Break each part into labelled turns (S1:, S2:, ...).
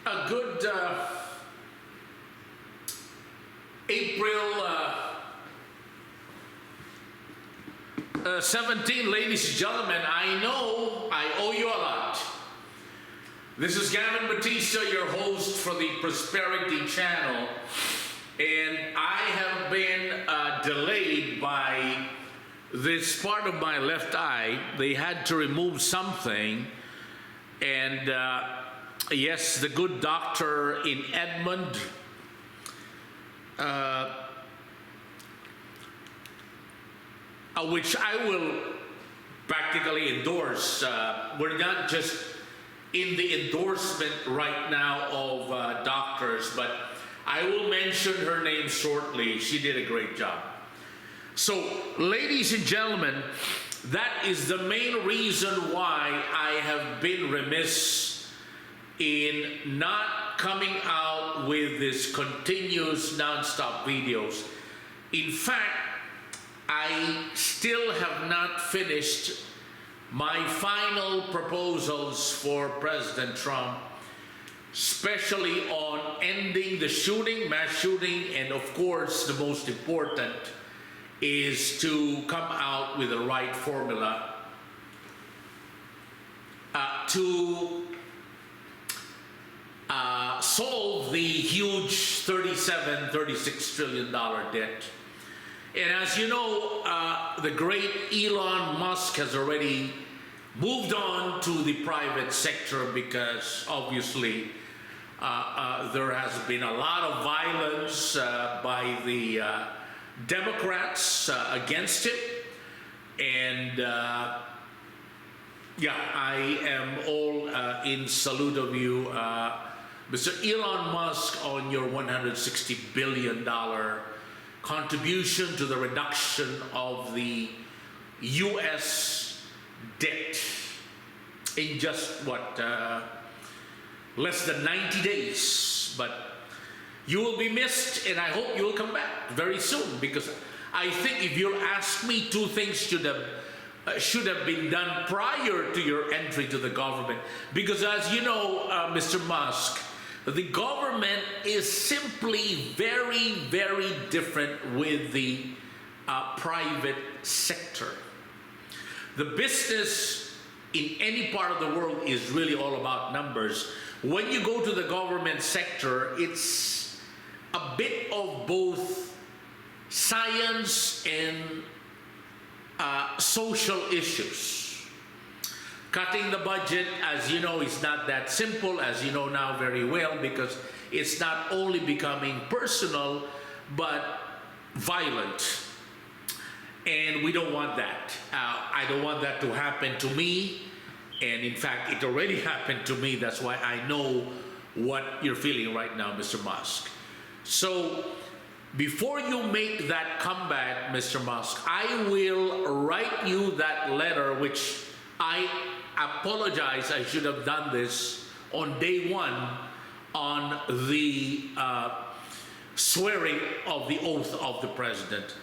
S1: a good April 17, ladies and gentlemen. I know I owe you a lot. This is Gavin Batista, your host for the Prosperity Channel, and I have been delayed by this part of my left eye. They had to remove something, and yes, the good doctor in Edmond which I will practically endorse. We're not just in the endorsement right now of doctors, but I will mention her name shortly. She did a great job. So, ladies and gentlemen, that is the main reason why I have been remiss in not coming out with this continuous non-stop videos. In fact, I still have not finished my final proposals for President Trump, especially on ending the shooting, mass shooting, and of course, the most important is to come out with the right formula to solve the huge $36 trillion debt. And as you know, the great Elon Musk has already moved on to the private sector because obviously there has been a lot of violence by the Democrats against him. And yeah, I am all in salute of you, Mr. Elon Musk, on your $160 billion contribution to the reduction of the U.S. debt in just, what, less than 90 days. But you will be missed, and I hope you will come back very soon, because I think if you ask me, two things should have been done prior to your entry to the government. Because as you know, Mr. Musk, the government is simply very, very different with the private sector. The business in any part of the world is really all about numbers. When you go to the government sector, it's a bit of both science and social issues. Cutting the budget, as you know, is not that simple, as you know now very well, because it's not only becoming personal, but violent. And we don't want that. I don't want that to happen to me. And in fact, it already happened to me. That's why I know what you're feeling right now, Mr. Musk. So, before you make that comeback, Mr. Musk, I will write you that letter, which I apologize, I should have done this on day one on the swearing of the oath of the president.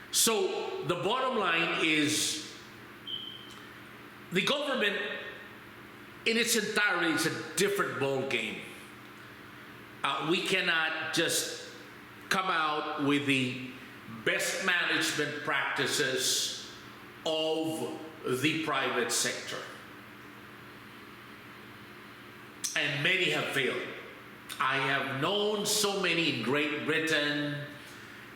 S1: So the bottom line is the government in its entirety is a different ball game. We cannot just come out with the best management practices of the private sector. And many have failed. I have known so many in Great Britain,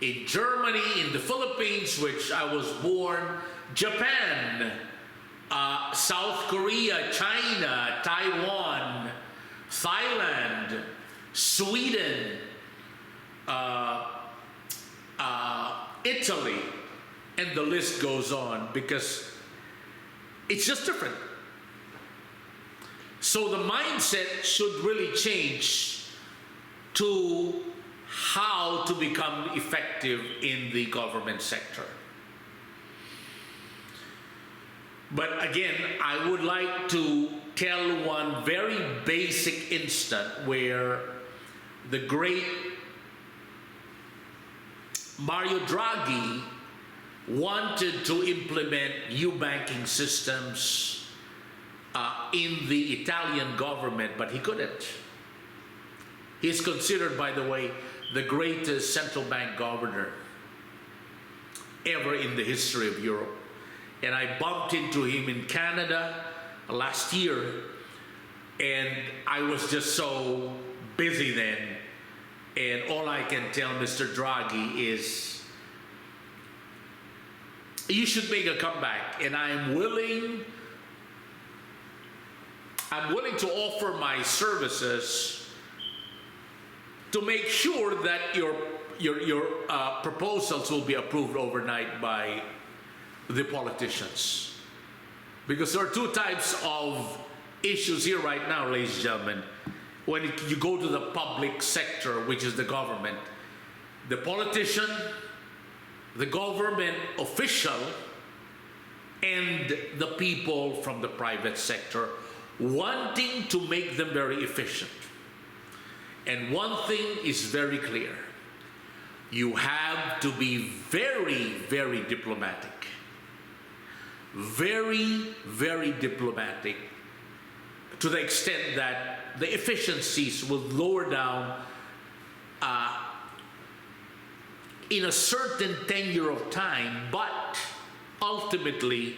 S1: in Germany, in the Philippines, which I was born, Japan, South Korea, China, Taiwan, Thailand, Sweden, Italy, and the list goes on, because it's just different. So the mindset should really change to how to become effective in the government sector. But again, I would like to tell one very basic instant where the great Mario Draghi wanted to implement new banking systems in the Italian government, but he couldn't. He's considered, by the way, the greatest central bank governor ever in the history of Europe. And I bumped into him in Canada last year, and I was just so busy then. And all I can tell Mr. Draghi is, you should make a comeback, and I'm willing to offer my services to make sure that your proposals will be approved overnight by the politicians. Because there are two types of issues here right now, ladies and gentlemen. When you go to the public sector, which is the government, the politician, the government official, and the people from the private sector wanting to make them very efficient. And one thing is very clear. You have to be very, very diplomatic. Very, very diplomatic, to the extent that the efficiencies will lower down in a certain tenure of time, but ultimately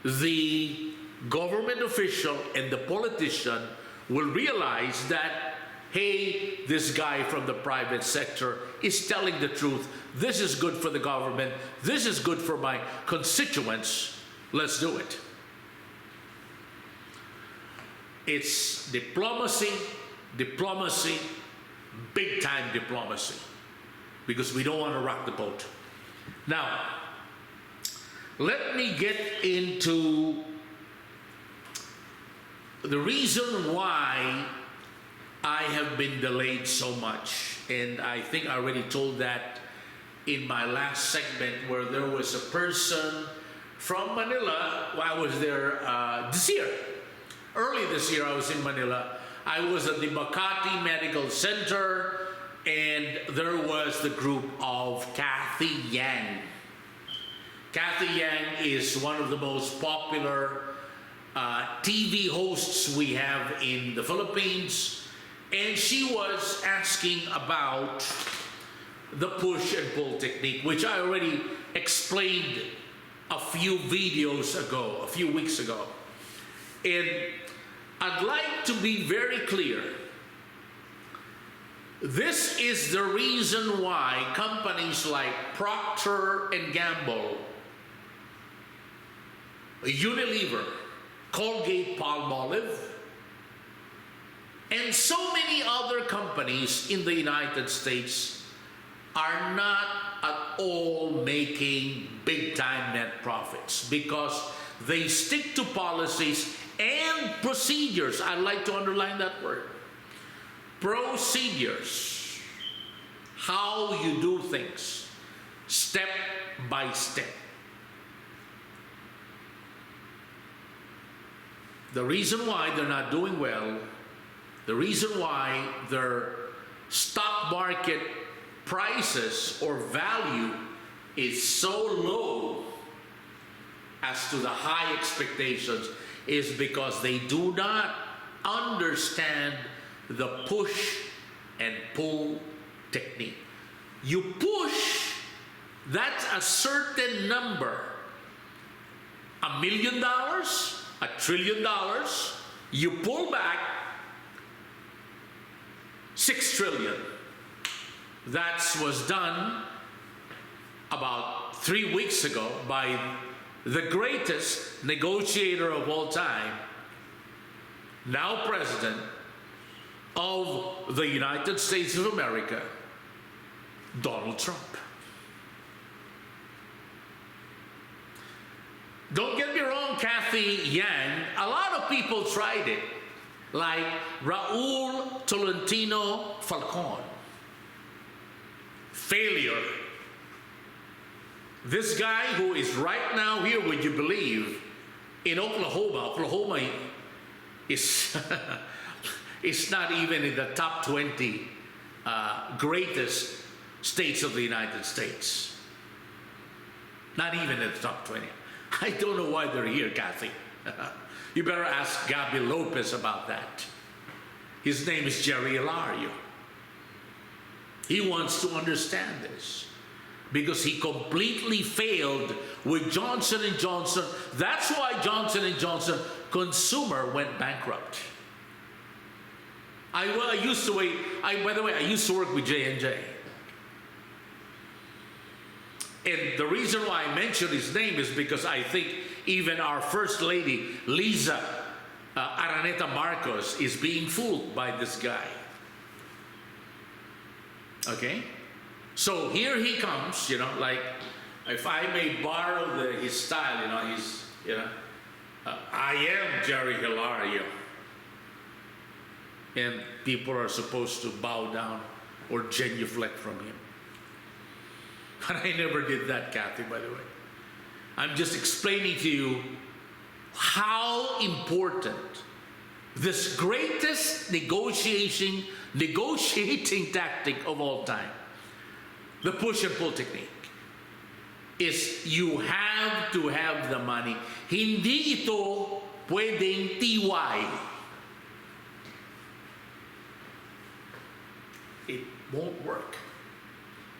S1: the government official and the politician will realize that, hey, this guy from the private sector is telling the truth. This is good for the government. This is good for my constituents. Let's do it. It's diplomacy, diplomacy, big time diplomacy, because we don't want to rock the boat. Now, let me get into the reason why I have been delayed so much. And I think I already told that in my last segment, where there was a person from Manila. I was there this year. Early this year, I was in Manila. I was at the Makati Medical Center, and there was the group of Kathy Yang. Kathy Yang is one of the most popular TV hosts we have in the Philippines, and she was asking about the push and pull technique, which I already explained a few videos ago, a few weeks ago. And I'd like to be very clear. This is the reason why companies like Procter & Gamble, Unilever, Colgate-Palmolive, and so many other companies in the United States are not at all making big-time net profits, because they stick to policies and procedures. I'd like to underline that word. Procedures. How you do things, step by step. The reason why they're not doing well, the reason why their stock market prices or value is so low as to the high expectations, is because they do not understand the push and pull technique. You push, that's a certain number. $1 million, $1 trillion. You pull back, 6 trillion. That was done about 3 weeks ago by the greatest negotiator of all time, now President of the United States of America, Donald Trump. Don't get me wrong, Kathy Yang, a lot of people tried it, like Raul Tolentino Falcon. Failure. This guy who is right now here, would you believe, in Oklahoma. Oklahoma is it's not even in the top 20 greatest states of the United States. Not even in the top 20. I don't know why they're here, Kathy. You better ask Gabi Lopez about that. His name is Jerry Ilario. He wants to understand this because he completely failed with Johnson & Johnson. That's why Johnson & Johnson consumer went bankrupt. By the way, I used to work with J&J. And the reason why I mention his name is because I think even our First Lady, Liza Araneta Marcos, is being fooled by this guy. Okay? So here he comes, you know, like, if I may borrow his style, you know, I am Jerry Hilario. And people are supposed to bow down or genuflect from him. But I never did that, Kathy, by the way. I'm just explaining to you how important this greatest negotiating tactic of all time, the push and pull technique, is you have to have the money. Hindi ito pwedeng TY. It won't work.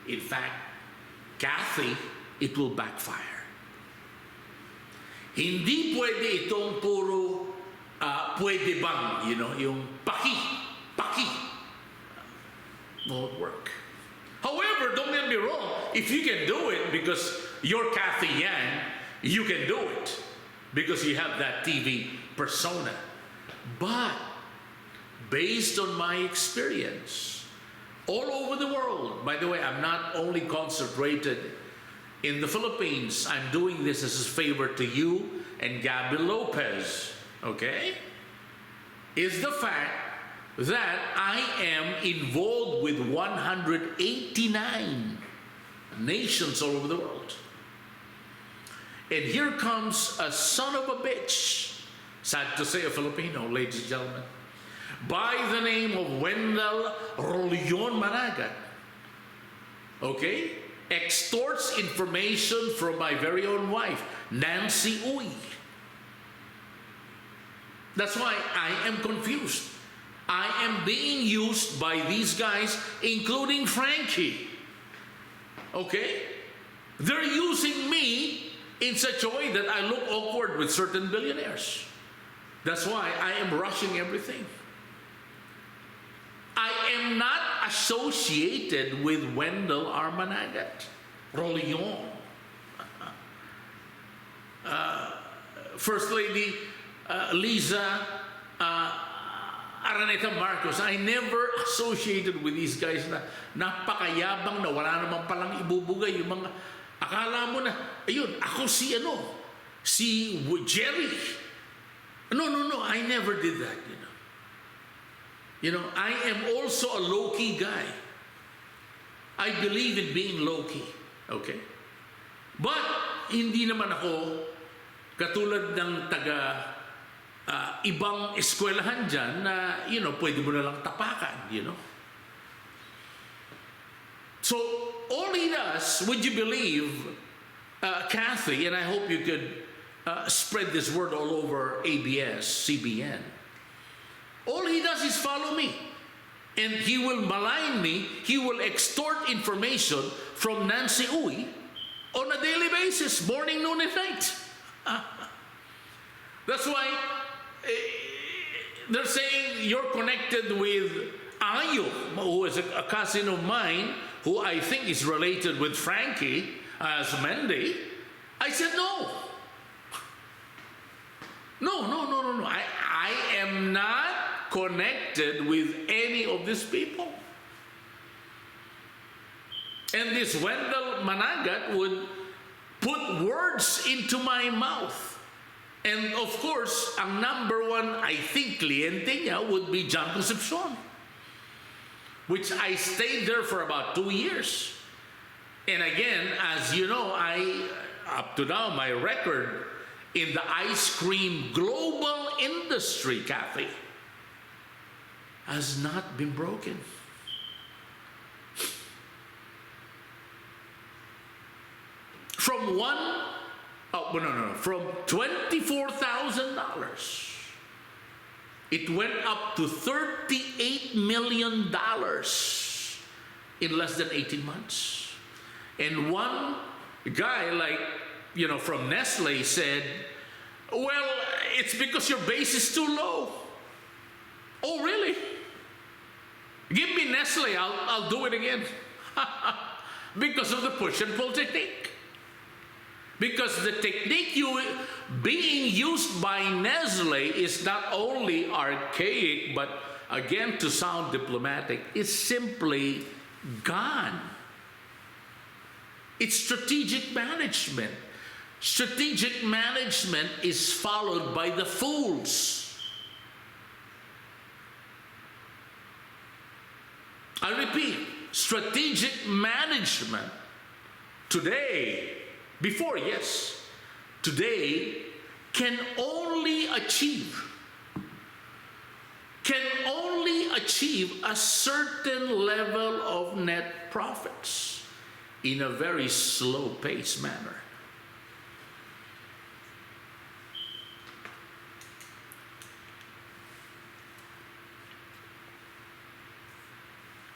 S1: In fact, Kathy, it will backfire. Hindi pwede itong puro pwede bang, you know, yung paki. Won't work. However, don't get me wrong, if you can do it because you're Kathy Yan, you can do it because you have that TV persona. But based on my experience, all over the world, by the way, I'm not only concentrated in the Philippines, I'm doing this as a favor to you and Gabby Lopez, okay? Is the fact that I am involved with 189 nations all over the world. And here comes a son of a bitch, sad to say a Filipino, ladies and gentlemen, by the name of Wendel Managat, okay? Extorts information from my very own wife, Nancy Uy. That's why I am confused. I am being used by these guys, including Frankie. Okay? They're using me in such a way that I look awkward with certain billionaires. That's why I am rushing everything. I am not associated with Wendel Managat, Rollion, First Lady Liza Araneta Marcos. I never associated with these guys na napakayabang na wala naman palang ibubugay yung mga akala mo na ayun ako si Jerry. No, I never did that, you know. You know, I am also a low-key guy. I believe in being low-key, okay? But hindi naman ako katulad ng ibang eskwelahan dyan na, you know, pwede mo na lang tapakan, you know. So, all he does, would you believe, Kathy, and I hope you could spread this word all over ABS, CBN, all he does is follow me. And he will malign me, he will extort information from Nancy Uy on a daily basis, morning, noon, and night. That's why they're saying you're connected with Ayo, who is a cousin of mine, who I think is related with Frankie as Mendy. I said, no. I am not connected with any of these people. And this Wendel Managat would put words into my mouth. And of course, ang number one, I think, cliente niya would be John Concepcion, which I stayed there for about 2 years. And again, as you know, up to now, my record in the ice cream global industry, Kathy, has not been broken. From from $24,000, it went up to $38 million in less than 18 months. And one guy, like, you know, from Nestle said, well, it's because your base is too low. Oh, really? Give me Nestle, I'll do it again. Because of the push and pull technique. Because the technique being used by Nestle is not only archaic, but again, to sound diplomatic, it's simply gone. It's strategic management. Strategic management is followed by the fools. I repeat, strategic management today, before, yes, today can only achieve a certain level of net profits in a very slow-paced manner.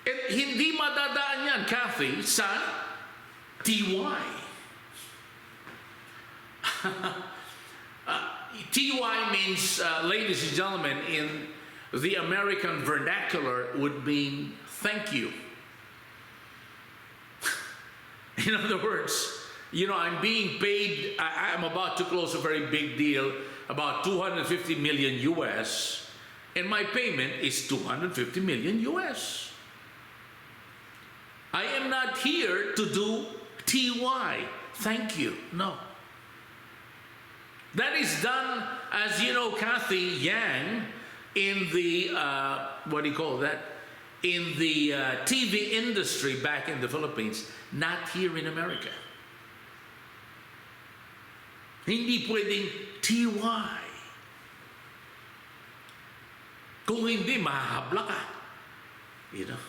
S1: At hindi madadaan yan, Kathy, sa TY. TY means, ladies and gentlemen, in the American vernacular would mean thank you. In other words, you know, I'm being paid, I'm about to close a very big deal, about 250 million US, and my payment is 250 million US. I am not here to do TY, thank you, no. That is done, as you know, Kathy Yang, in the, what do you call that? In the TV industry back in the Philippines, not here in America. Hindi pwedeng TY. Kung hindi, mahahabla ka. You know?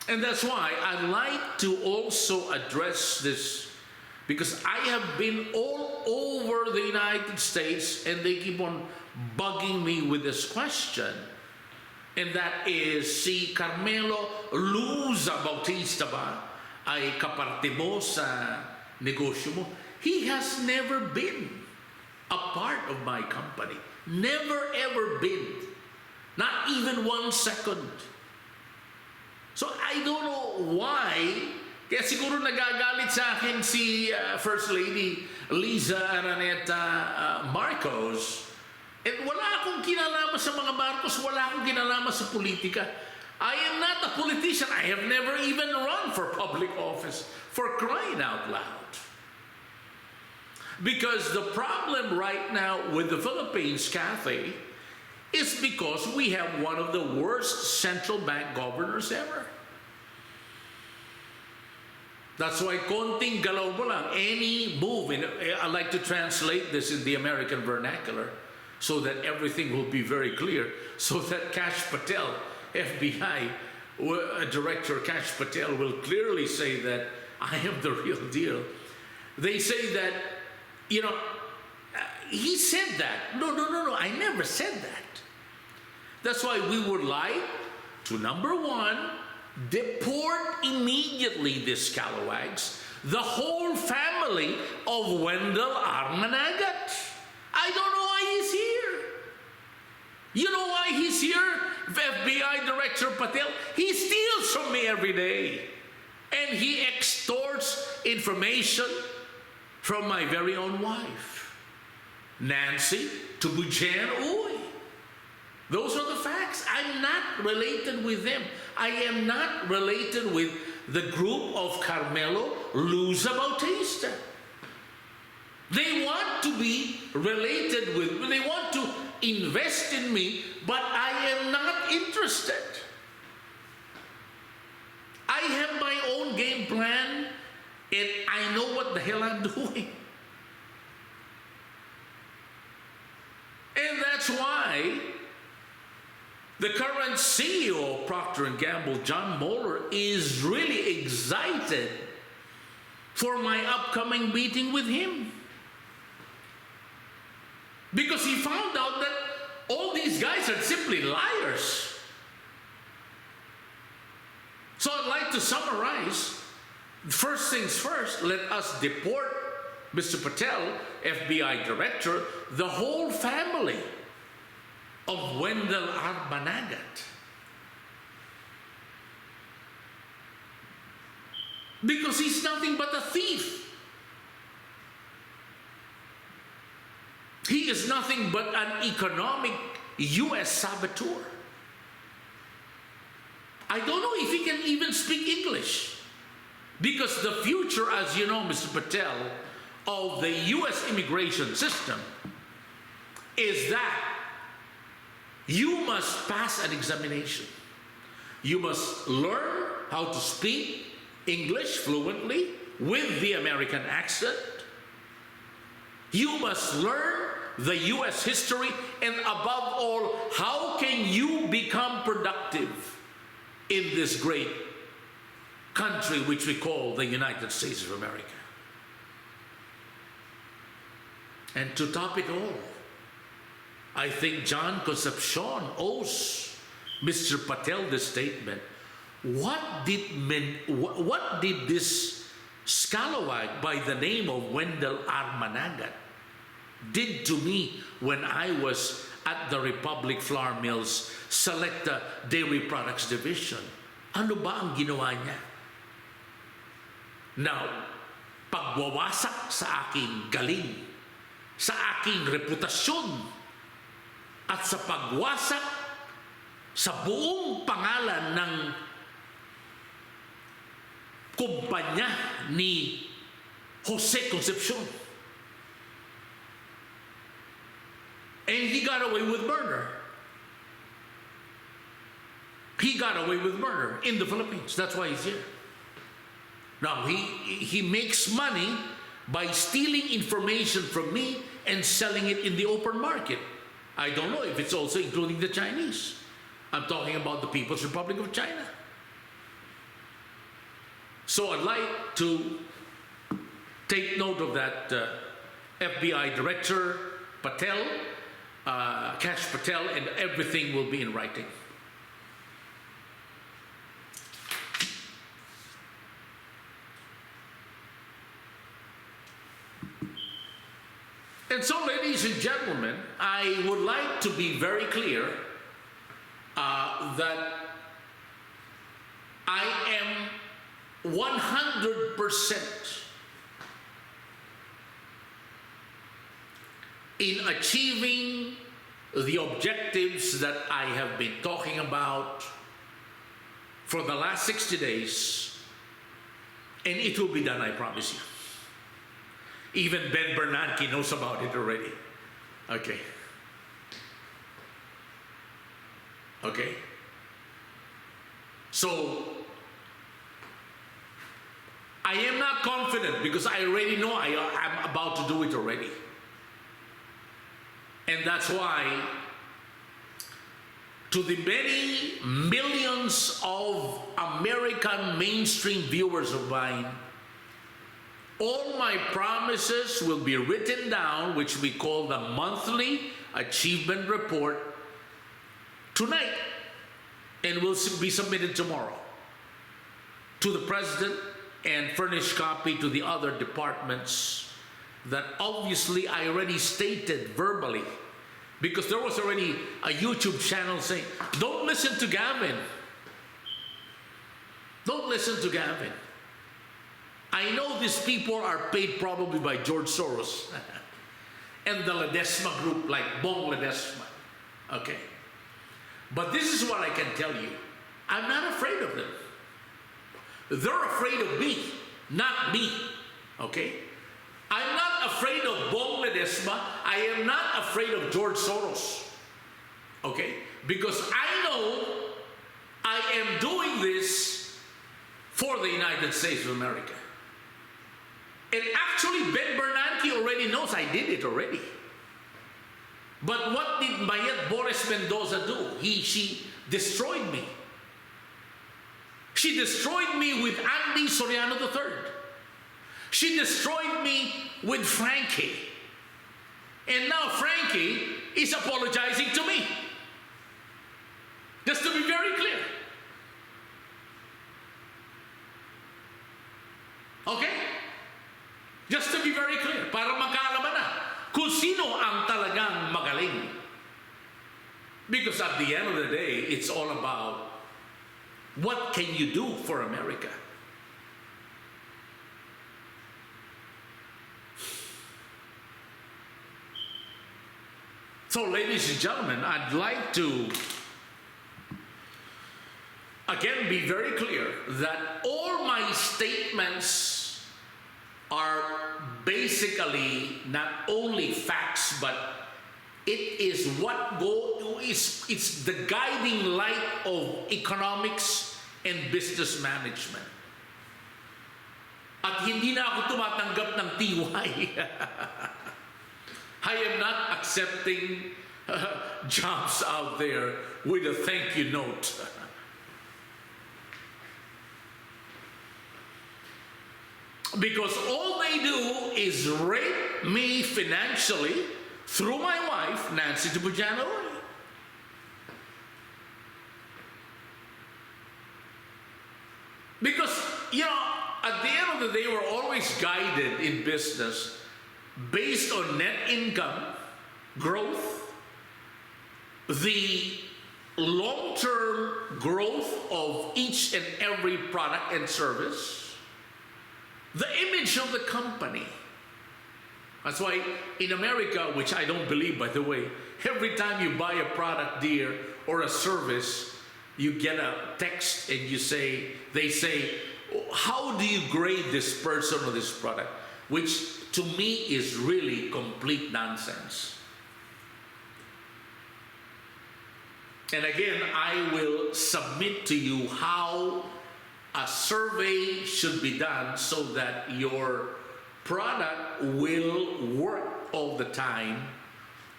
S1: And that's why I like to also address this, because I have been all over the United States and they keep on bugging me with this question. And that is, si Carmelo Luza Bautista ba ay kaparte mo sa negosyo mo? He has never been a part of my company. Never ever been. Not even 1 second. So I don't know why. Kaya siguro nagagalit sa akin si First Lady Liza Araneta Marcos. And wala akong kinalaman sa mga Marcos, wala akong kinalaman sa politika. I am not a politician. I have never even run for public office, for crying out loud. Because the problem right now with the Philippines, Kathy, is because we have one of the worst central bank governors ever. That's why konting galaw mo lang, any move, I like to translate this in the American vernacular, so that everything will be very clear, so that KASH Patel, FBI Director KASH Patel will clearly say that I am the real deal. They say that, you know, he said that. No, I never said that. That's why we would like to, number one, deport immediately the scalawags, the whole family of Wendel Managat. I don't know why he's here. You know why he's here, FBI Director Patel? He steals from me every day. And he extorts information from my very own wife, Nancy Tubujan Uy. Those are the facts. I'm not related with them. I am not related with the group of Carmelo Luza Bautista. They want to be related with, they want to invest in me, but I am not interested. I have my own game plan, and I know what the hell I'm doing. And that's why the current CEO of Procter & Gamble, John Moeller, is really excited for my upcoming meeting with him. Because he found out that all these guys are simply liars. to summarize, first things first, let us deport Mr. Patel, FBI Director, the whole family of Wendel R. Managat. Because he's nothing but a thief. He is nothing but an economic U.S. saboteur. I don't know if he can even speak English. Because the future, as you know, Mr. Patel, of the U.S. immigration system is that you must pass an examination. You must learn how to speak English fluently with the American accent. You must learn the U.S. history, and above all, how can you become productive in this great country which we call the United States of America. And to top it all, I think John Concepcion owes Mr. Patel this statement. What did this scalawag by the name of Wendel R. Managat did to me when I was at the Republic Flour Mills Selecta Dairy Products Division? Ano ba ang ginawa niya? Now, pagwawasak sa aking galing, sa aking reputasyon, at sa pagwasak sa buong pangalan ng kumpanya ni Jose Concepcion. And he got away with murder. He got away with murder in the Philippines. That's why he's here. Now, he makes money by stealing information from me and selling it in the open market. I don't know if it's also including the Chinese. I'm talking about the People's Republic of China. So I'd like to take note of that FBI Director Patel, KASH Patel, and everything will be in writing. And so, ladies and gentlemen, I would like to be very clear that I am 100% in achieving the objectives that I have been talking about for the last 60 days, and it will be done, I promise you. Even Ben Bernanke knows about it already. Okay. Okay. So, I am not confident because I already know I'm about to do it already. And that's why, to the many millions of American mainstream viewers of mine, all my promises will be written down, which we call the monthly achievement report, tonight, and will be submitted tomorrow to the President and furnished copy to the other departments that obviously I already stated verbally, because there was already a YouTube channel saying, don't listen to Gavin. Don't listen to Gavin. I know these people are paid probably by George Soros and the Ledesma group, like Bong Ledesma. Okay. But this is what I can tell you. I'm not afraid of them. They're afraid of me, not me. Okay? I'm not afraid of Bong Ledesma. I am not afraid of George Soros. Okay? Because I know I am doing this for the United States of America. And actually, Ben Bernanke already knows I did it already. But what did Mayet Boris Mendoza do? She destroyed me. She destroyed me with Andy Soriano III. She destroyed me with Frankie. And now Frankie is apologizing to me. Just to be very clear. Okay? Just to be very clear, para magkaalaman na kung sino ang talagang magaling. Because at the end of the day, it's all about what can you do for America? So, ladies and gentlemen, I'd like to again be very clear that all my statements are basically not only facts, but it is it's the guiding light of economics and business management. At hindi na ako tumatanggap ng TY. I am not accepting jobs out there with a thank you note. Because all they do is rape me financially through my wife, Nancy Deport. Because, you know, at the end of the day, we're always guided in business based on net income, growth, the long-term growth of each and every product and service, the image of the company. That's why in America, which I don't believe, by the way, every time you buy a product there or a service, you get a text and they say, how do you grade this person or this product? Which to me is really complete nonsense. And again, I will submit to you how a survey should be done so that your product will work all the time,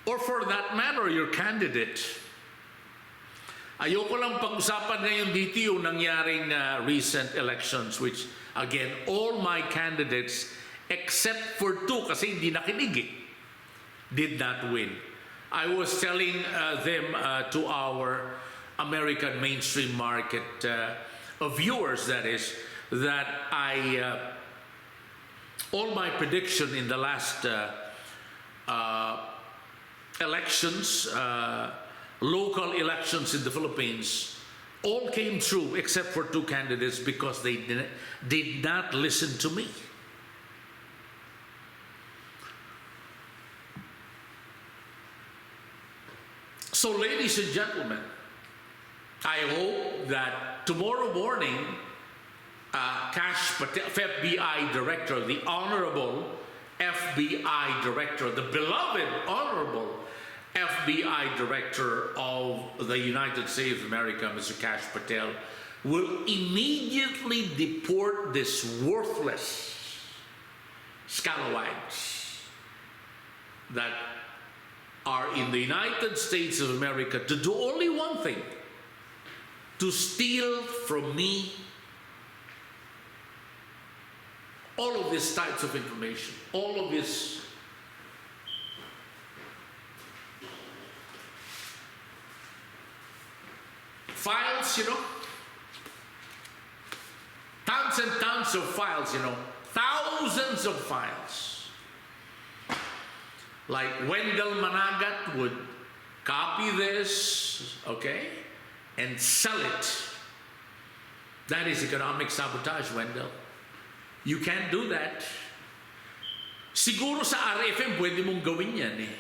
S1: or for that matter, your candidate. Ayoko lang pag-usapan ngayon dito yung nangyaring recent elections, which again, all my candidates except for two, kasi hindi nakinig, did not win. I was telling them to our American mainstream market viewers, that is, that all my prediction in the last elections, local elections in the Philippines, all came true except for two candidates because they did not listen to me. So, ladies and gentlemen, I hope that tomorrow morning, KASH PATEL, FBI Director, the Honorable FBI Director, the beloved Honorable FBI Director of the United States of America, Mr. KASH PATEL, will immediately deport this worthless scalawags that are in the United States of America to do only one thing: to steal from me all of these types of information, all of this files, you know, tons and tons of files, you know, thousands of files. Like Wendel Managat would copy this, okay, and sell it. That is economic sabotage, Wendel. You can't do that. Siguro sa RFM pwede mong gawin yan eh.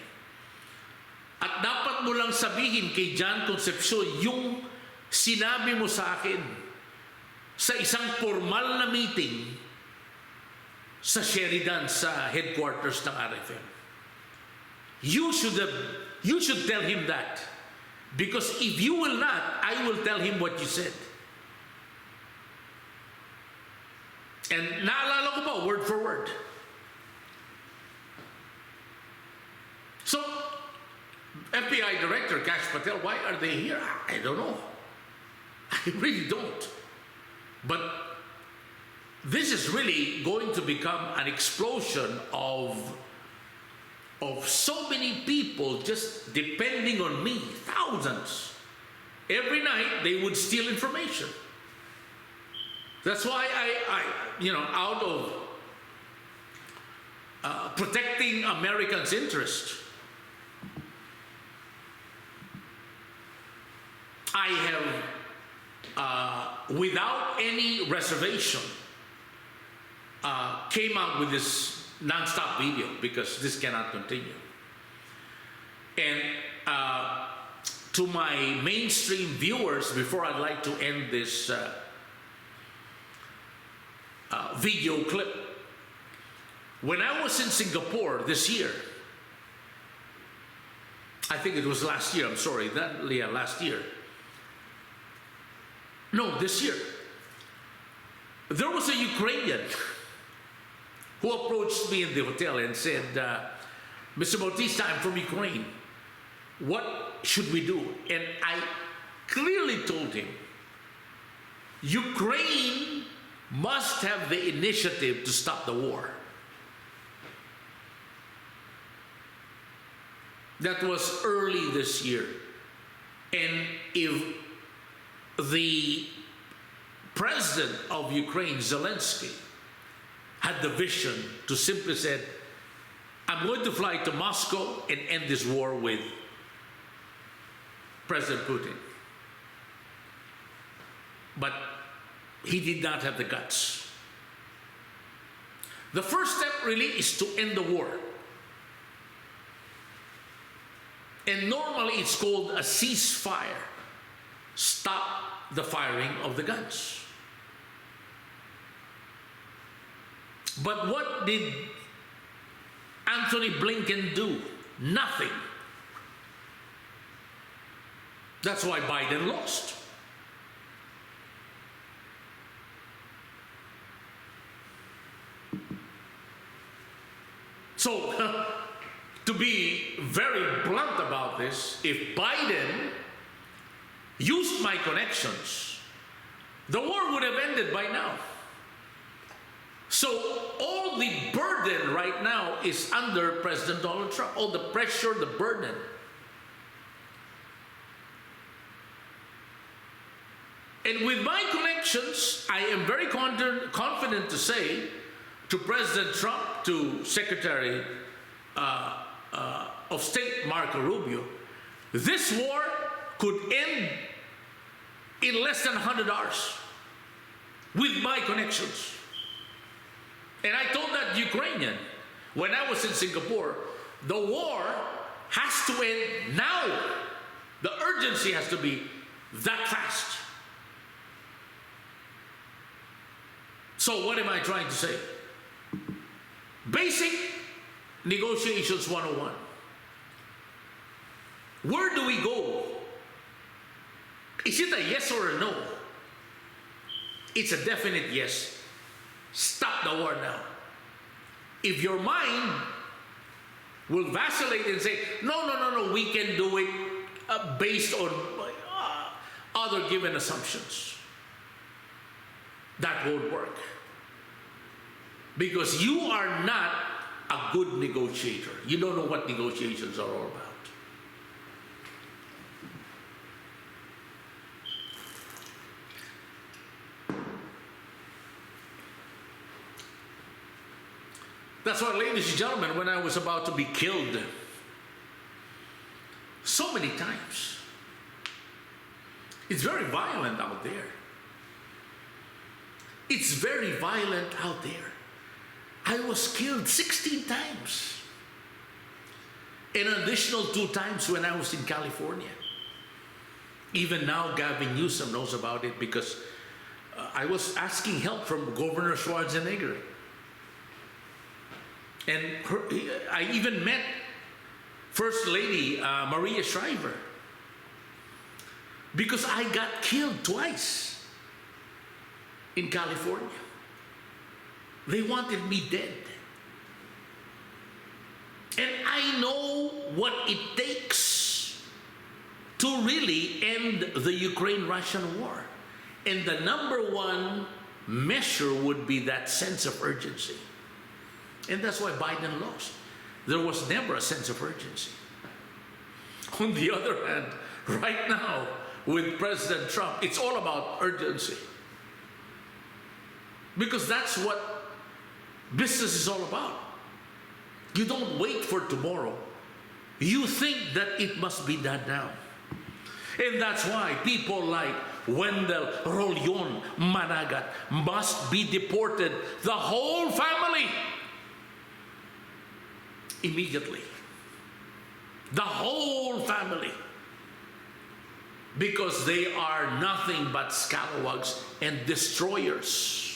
S1: At dapat mo lang sabihin kay John Concepcion yung sinabi mo sa akin sa isang formal na meeting sa Sheridan, sa headquarters ng RFM. You should tell him that. Because if you will not, I will tell him what you said. And naalala ko pa, word for word. So, FBI Director KASH PATEL, why are they here? I don't know. I really don't. But this is really going to become an explosion of so many people just depending on me, thousands. Every night they would steal information. That's why out of protecting Americans' interest, I have, without any reservation, came out with this non-stop video because this cannot continue. And to my mainstream viewers, before I'd like to end this video clip, when I was in Singapore this year, I think it was last year, I'm sorry, last year. No, this year. There was a Ukrainian who approached me in the hotel and said, Mr. Bautista, I'm from Ukraine. What should we do? And I clearly told him, Ukraine must have the initiative to stop the war. That was early this year. And if the president of Ukraine, Zelensky, had the vision to simply say, I'm going to fly to Moscow and end this war with President Putin. But he did not have the guts. The first step really is to end the war. And normally it's called a ceasefire. Stop the firing of the guns. But what did Anthony Blinken do? Nothing. That's why Biden lost. So, to be very blunt about this, if Biden used my connections, the war would have ended by now. So all the burden right now is under President Donald Trump. All the pressure, the burden. And with my connections, I am very confident to say to President Trump, to Secretary of State Marco Rubio, this war could end in less than 100 hours with my connections. And I told that Ukrainian, when I was in Singapore, the war has to end now. The urgency has to be that fast. So what am I trying to say? Basic negotiations 101. Where do we go? Is it a yes or a no? It's a definite yes. Stop the war now. If your mind will vacillate and say, no, we can do it based on other given assumptions, that won't work. Because you are not a good negotiator. You don't know what negotiations are all about. That's why, ladies and gentlemen, when I was about to be killed so many times, it's very violent out there. It's very violent out there. I was killed 16 times. An additional 2 times when I was in California. Even now, Gavin Newsom knows about it because I was asking help from Governor Schwarzenegger. And I even met First Lady Maria Shriver because I got killed twice in California. They wanted me dead. And I know what it takes to really end the Ukraine-Russian war. And the #1 measure would be that sense of urgency. And that's why Biden lost. There was never a sense of urgency. On the other hand, right now, with President Trump, it's all about urgency. Because that's what business is all about. You don't wait for tomorrow. You think that it must be done now. And that's why people like Wendel, Rolyon, Managat must be deported, the whole family, immediately. The whole family. Because they are nothing but scalawags and destroyers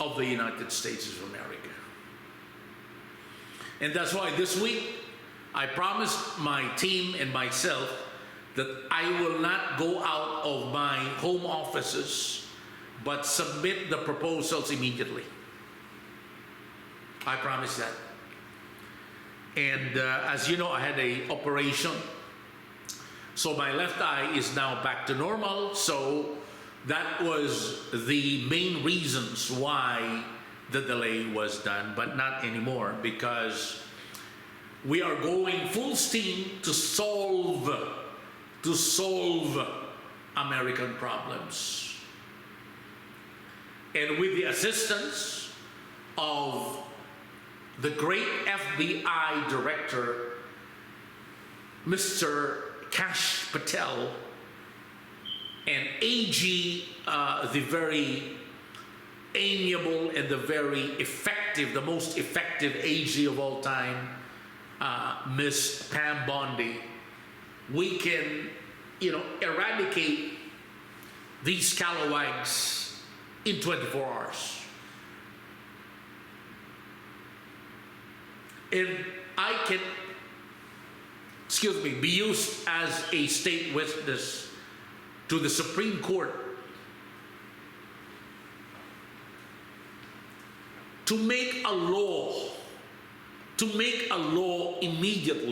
S1: of the United States of America. And that's why this week I promised my team and myself that I will not go out of my home offices but submit the proposals immediately. I promise that. And as you know, I had an operation. So my left eye is now back to normal. So that was the main reasons why the delay was done, but not anymore, because we are going full steam to solve American problems. And with the assistance of the great FBI director, Mr. KASH PATEL, and AG, the very amiable and the very effective, the most effective AG of all time, Miss Pam Bondi, we can, eradicate these scalawags in 24 hours. And I can, be used as a state witness to the Supreme Court to make a law immediately